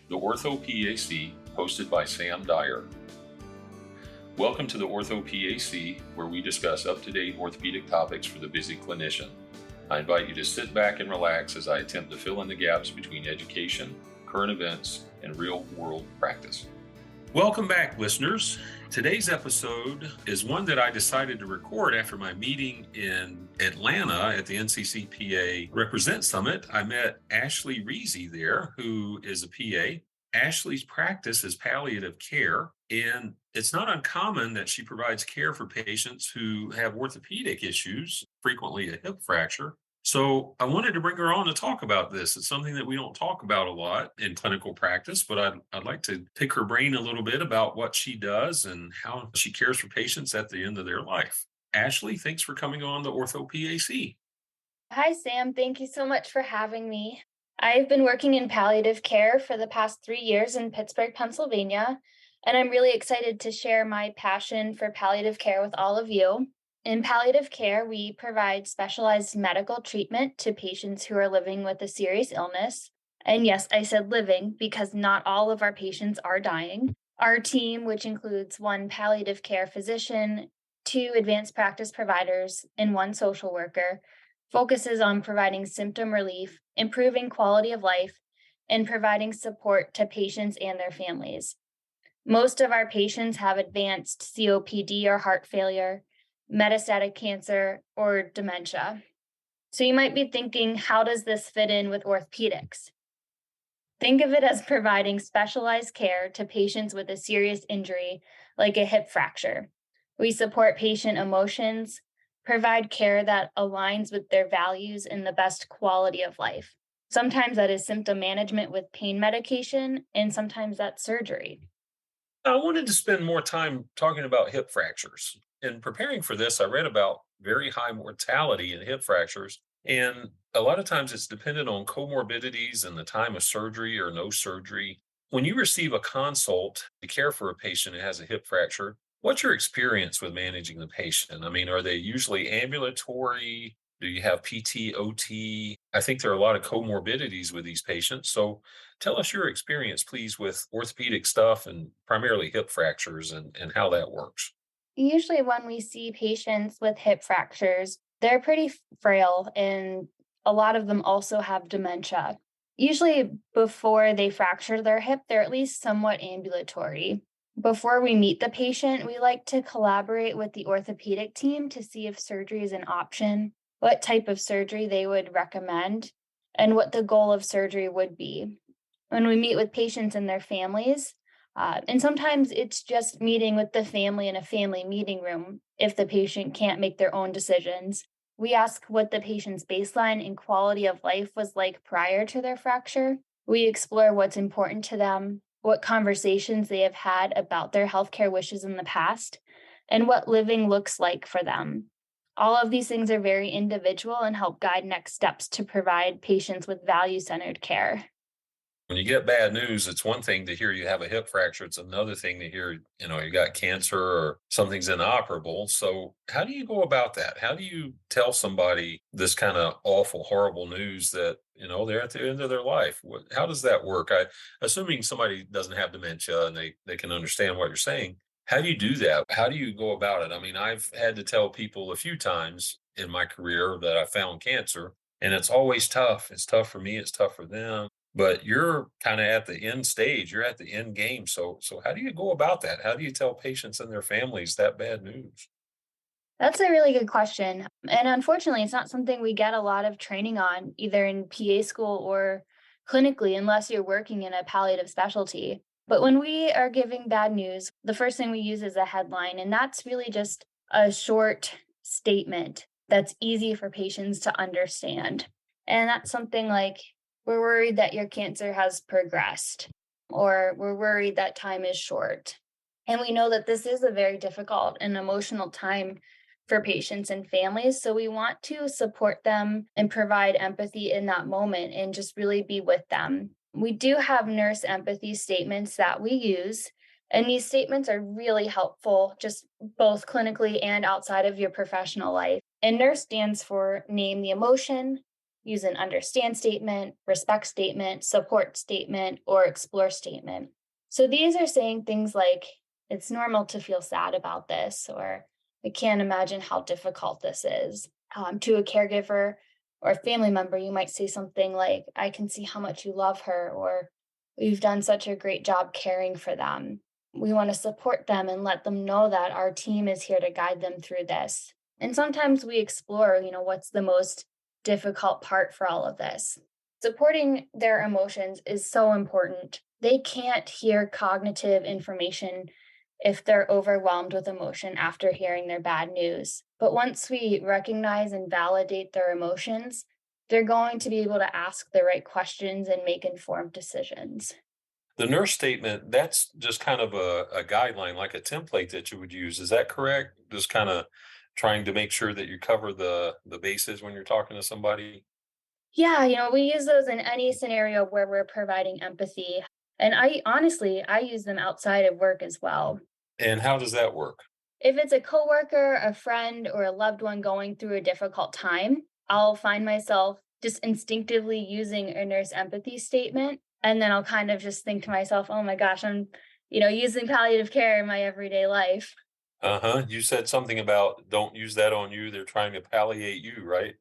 the orthoPAC, hosted by Sam Dyer. Welcome to the orthoPAC, where we discuss up-to-date orthopedic topics for the busy clinician. I invite you to sit back and relax as I attempt to fill in the gaps between education, current events, and real-world practice. Welcome back, listeners. Today's episode is one that I decided to record after my meeting in Atlanta at the NCCPA Represent Summit. I met Ashley Reasey there, who is a PA. Ashley's practice is palliative care, and it's not uncommon that she provides care for patients who have orthopedic issues, frequently a hip fracture. So I wanted to bring her on to talk about this. It's something that we don't talk about a lot in clinical practice, but I'd like to pick her brain a little bit about what she does and how she cares for patients at the end of their life. Ashley, thanks for coming on the orthoPAC. Hi, Sam. Thank you so much for having me. I've been working in palliative care for the past 3 years in Pittsburgh, Pennsylvania, and I'm really excited to share my passion for palliative care with all of you. In palliative care, we provide specialized medical treatment to patients who are living with a serious illness. And yes, I said living because not all of our patients are dying. Our team, which includes 1 palliative care physician, 2 advanced practice providers, and 1 social worker, focuses on providing symptom relief, improving quality of life, and providing support to patients and their families. Most of our patients have advanced COPD or heart failure, metastatic cancer, or dementia. So you might be thinking, how does this fit in with orthopedics? Think of it as providing specialized care to patients with a serious injury, like a hip fracture. We support patient emotions, provide care that aligns with their values and the best quality of life. Sometimes that is symptom management with pain medication, and sometimes that's surgery. I wanted to spend more time talking about hip fractures. In preparing for this, I read about very high mortality in hip fractures, and a lot of times it's dependent on comorbidities and the time of surgery or no surgery. When you receive a consult to care for a patient who has a hip fracture, what's your experience with managing the patient? I mean, are they usually ambulatory? Do you have PT, OT? I think there are a lot of comorbidities with these patients. So tell us your experience, please, with orthopedic stuff and primarily hip fractures and how that works. Usually, when we see patients with hip fractures, they're pretty frail, and a lot of them also have dementia. Usually, before they fracture their hip, they're at least somewhat ambulatory. Before we meet the patient, we like to collaborate with the orthopedic team to see if surgery is an option, what type of surgery they would recommend, and what the goal of surgery would be. When we meet with patients and their families, and sometimes it's just meeting with the family in a family meeting room if the patient can't make their own decisions. We ask what the patient's baseline and quality of life was like prior to their fracture. We explore what's important to them, what conversations they have had about their healthcare wishes in the past, and what living looks like for them. All of these things are very individual and help guide next steps to provide patients with value-centered care. When you get bad news, it's one thing to hear you have a hip fracture. It's another thing to hear, you got cancer or something's inoperable. So how do you go about that? How do you tell somebody this kind of awful, horrible news that, they're at the end of their life? How does that work? Assuming somebody doesn't have dementia and they can understand what you're saying. How do you do that? How do you go about it? I mean, I've had to tell people a few times in my career that I found cancer, and it's always tough. It's tough for me. It's tough for them, but you're kind of at the end stage. You're at the end game. So how do you go about that? How do you tell patients and their families that bad news? That's a really good question. And unfortunately, it's not something we get a lot of training on, either in PA school or clinically, unless you're working in a palliative specialty. But when we are giving bad news, the first thing we use is a headline, and that's really just a short statement that's easy for patients to understand. And that's something like, we're worried that your cancer has progressed, or we're worried that time is short. And we know that this is a very difficult and emotional time for patients and families. So we want to support them and provide empathy in that moment and just really be with them. We do have nurse empathy statements that we use, and these statements are really helpful, just both clinically and outside of your professional life. And nurse stands for name the emotion, use an understand statement, respect statement, support statement, or explore statement. So these are saying things like, it's normal to feel sad about this, or I can't imagine how difficult this is. To a caregiver or a family member, you might say something like, I can see how much you love her, or you've done such a great job caring for them. We want to support them and let them know that our team is here to guide them through this. And sometimes we explore, what's the most difficult part for all of this. Supporting their emotions is so important. They can't hear cognitive information if they're overwhelmed with emotion after hearing their bad news. But once we recognize and validate their emotions, they're going to be able to ask the right questions and make informed decisions. The nurse statement, that's just kind of a guideline, like a template that you would use. Is that correct? Just kind of trying to make sure that you cover the bases when you're talking to somebody. Yeah, we use those in any scenario where we're providing empathy. And I use them outside of work as well. And how does that work? If it's a coworker, a friend, or a loved one going through a difficult time, I'll find myself just instinctively using a nurse empathy statement. And then I'll kind of just think to myself, oh my gosh, I'm, using palliative care in my everyday life. Uh-huh. You said something about don't use that on you. They're trying to palliate you, right?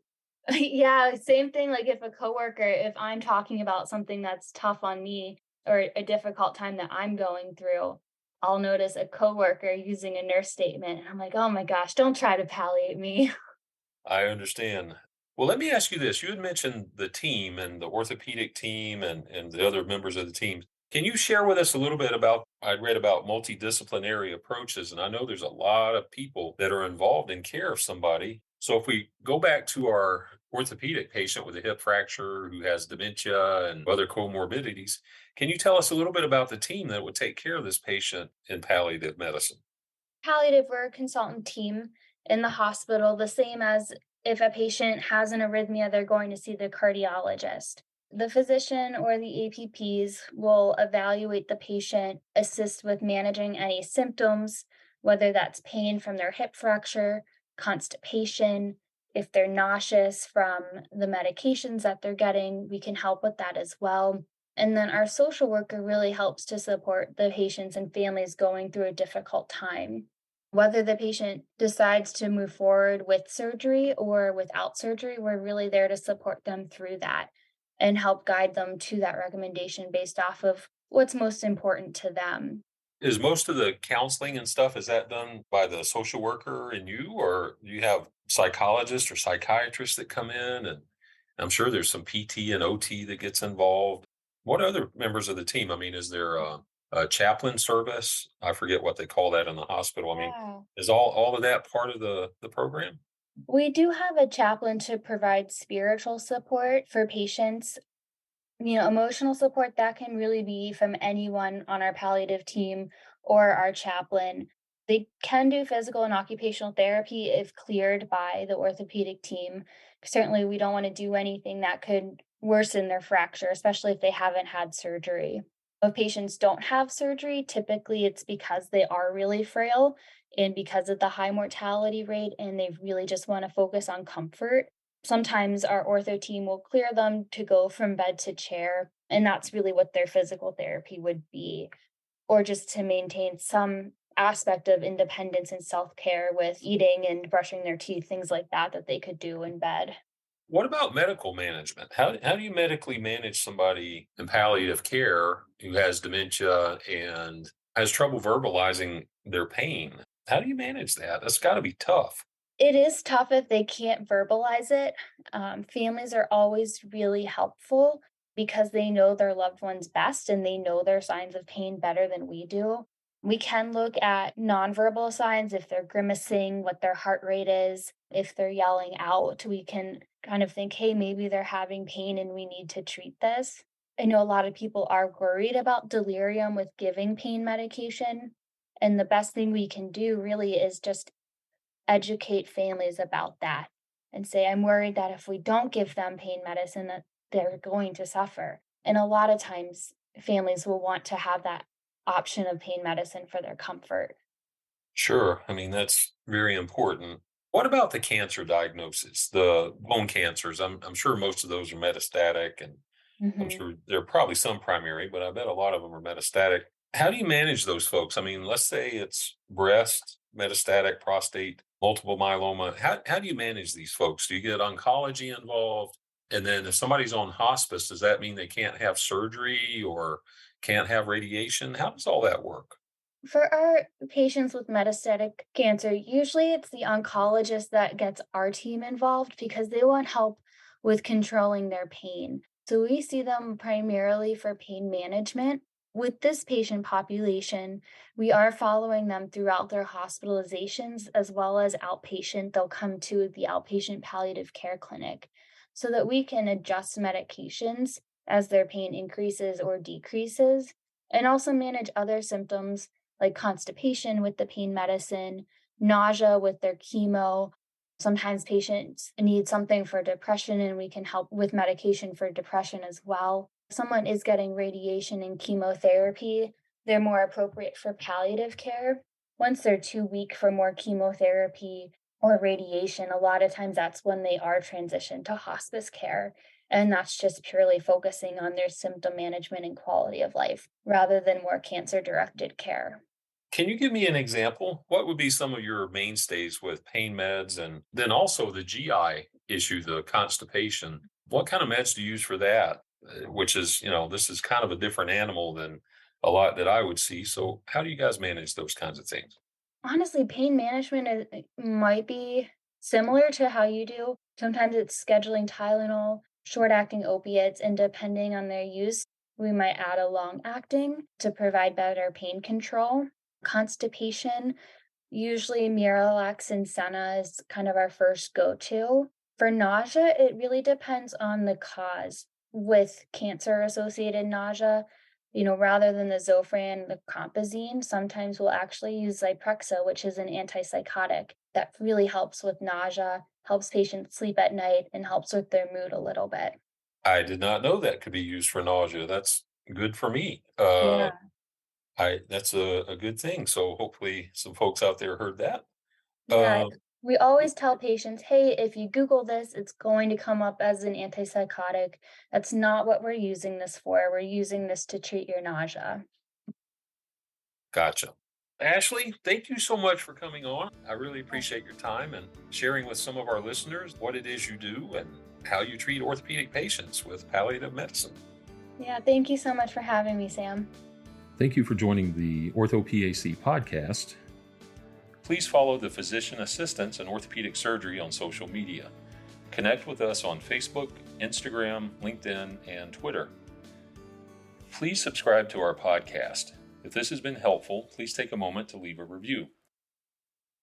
Yeah, same thing. Like if a coworker, if I'm talking about something that's tough on me or a difficult time that I'm going through, I'll notice a coworker using a nurse statement. And I'm like, oh my gosh, don't try to palliate me. I understand. Well, let me ask you this. You had mentioned the team and the orthopedic team and the other members of the team. Can you share with us a little bit about? I read about multidisciplinary approaches, and I know there's a lot of people that are involved in care of somebody. So if we go back to our orthopedic patient with a hip fracture who has dementia and other comorbidities, can you tell us a little bit about the team that would take care of this patient in palliative medicine? Palliative, we're a consultant team in the hospital, the same as if a patient has an arrhythmia, they're going to see the cardiologist. The physician or the APPs will evaluate the patient, assist with managing any symptoms, whether that's pain from their hip fracture, constipation, if they're nauseous from the medications that they're getting, we can help with that as well. And then our social worker really helps to support the patients and families going through a difficult time. Whether the patient decides to move forward with surgery or without surgery, we're really there to support them through that and help guide them to that recommendation based off of what's most important to them. Is most of the counseling and stuff, is that done by the social worker and you, or you have psychologists or psychiatrists that come in? And I'm sure there's some PT and OT that gets involved. What other members of the team? I mean, is there a chaplain service? I forget what they call that in the hospital. I mean, Yeah. is all of that part of the program? We do have a chaplain to provide spiritual support for patients. Emotional support that can really be from anyone on our palliative team or our chaplain. They can do physical and occupational therapy if cleared by the orthopedic team. Certainly, we don't want to do anything that could worsen their fracture, especially if they haven't had surgery. If patients don't have surgery, typically it's because they are really frail and because of the high mortality rate, and they really just want to focus on comfort. Sometimes our ortho team will clear them to go from bed to chair, and that's really what their physical therapy would be, or just to maintain some aspect of independence and self-care with eating and brushing their teeth, things like that that they could do in bed. What about medical management? How do you medically manage somebody in palliative care who has dementia and has trouble verbalizing their pain? How do you manage that? That's got to be tough. It is tough if they can't verbalize it. Families are always really helpful because they know their loved ones best and they know their signs of pain better than we do. We can look at nonverbal signs if they're grimacing, what their heart rate is, if they're yelling out. We can kind of think, hey, maybe they're having pain and we need to treat this. I know a lot of people are worried about delirium with giving pain medication. And the best thing we can do really is just educate families about that and say, I'm worried that if we don't give them pain medicine, that they're going to suffer. And a lot of times families will want to have that option of pain medicine for their comfort. Sure. I mean, that's very important. What about the cancer diagnosis, the bone cancers? I'm sure most of those are metastatic, and I'm Mhm. sure there are probably some primary, but I bet a lot of them are metastatic. How do you manage those folks? I mean, let's say it's breast, metastatic, prostate, multiple myeloma. How do you manage these folks? Do you get oncology involved? And then if somebody's on hospice, does that mean they can't have surgery or can't have radiation? How does all that work? For our patients with metastatic cancer, usually it's the oncologist that gets our team involved because they want help with controlling their pain. So we see them primarily for pain management. With this patient population, we are following them throughout their hospitalizations as well as outpatient. They'll come to the outpatient palliative care clinic so that we can adjust medications as their pain increases or decreases, and also manage other symptoms like constipation with the pain medicine, nausea with their chemo. Sometimes patients need something for depression, and we can help with medication for depression as well. If someone is getting radiation and chemotherapy, they're more appropriate for palliative care. Once they're too weak for more chemotherapy or radiation, a lot of times that's when they are transitioned to hospice care. And that's just purely focusing on their symptom management and quality of life rather than more cancer directed care. Can you give me an example? What would be some of your mainstays with pain meds and then also the GI issue, the constipation? What kind of meds do you use for that? Which is, this is kind of a different animal than a lot that I would see. So, how do you guys manage those kinds of things? Honestly, pain management might be similar to how you do. Sometimes it's scheduling Tylenol, short acting opiates, and depending on their use, we might add a long acting to provide better pain control. Constipation, usually Miralax and Senna is kind of our first go-to. For nausea, it really depends on the cause. With cancer-associated nausea, rather than the Zofran, the Compazine, sometimes we'll actually use Zyprexa, which is an antipsychotic that really helps with nausea, helps patients sleep at night, and helps with their mood a little bit. I did not know that could be used for nausea. That's good for me. Yeah. I That's a good thing. So hopefully some folks out there heard that. Yeah, Um, we always tell patients, hey, if you Google this, it's going to come up as an antipsychotic. That's not what we're using this for. We're using this to treat your nausea. Gotcha. Ashley, thank you so much for coming on. I really appreciate your time and sharing with some of our listeners what it is you do and how you treat orthopedic patients with palliative medicine. Yeah, thank you so much for having me, Sam. Thank you for joining the OrthoPAC podcast. Please follow the Physician Assistants in Orthopedic Surgery on social media. Connect with us on Facebook, Instagram, LinkedIn, and Twitter. Please subscribe to our podcast. If this has been helpful, please take a moment to leave a review.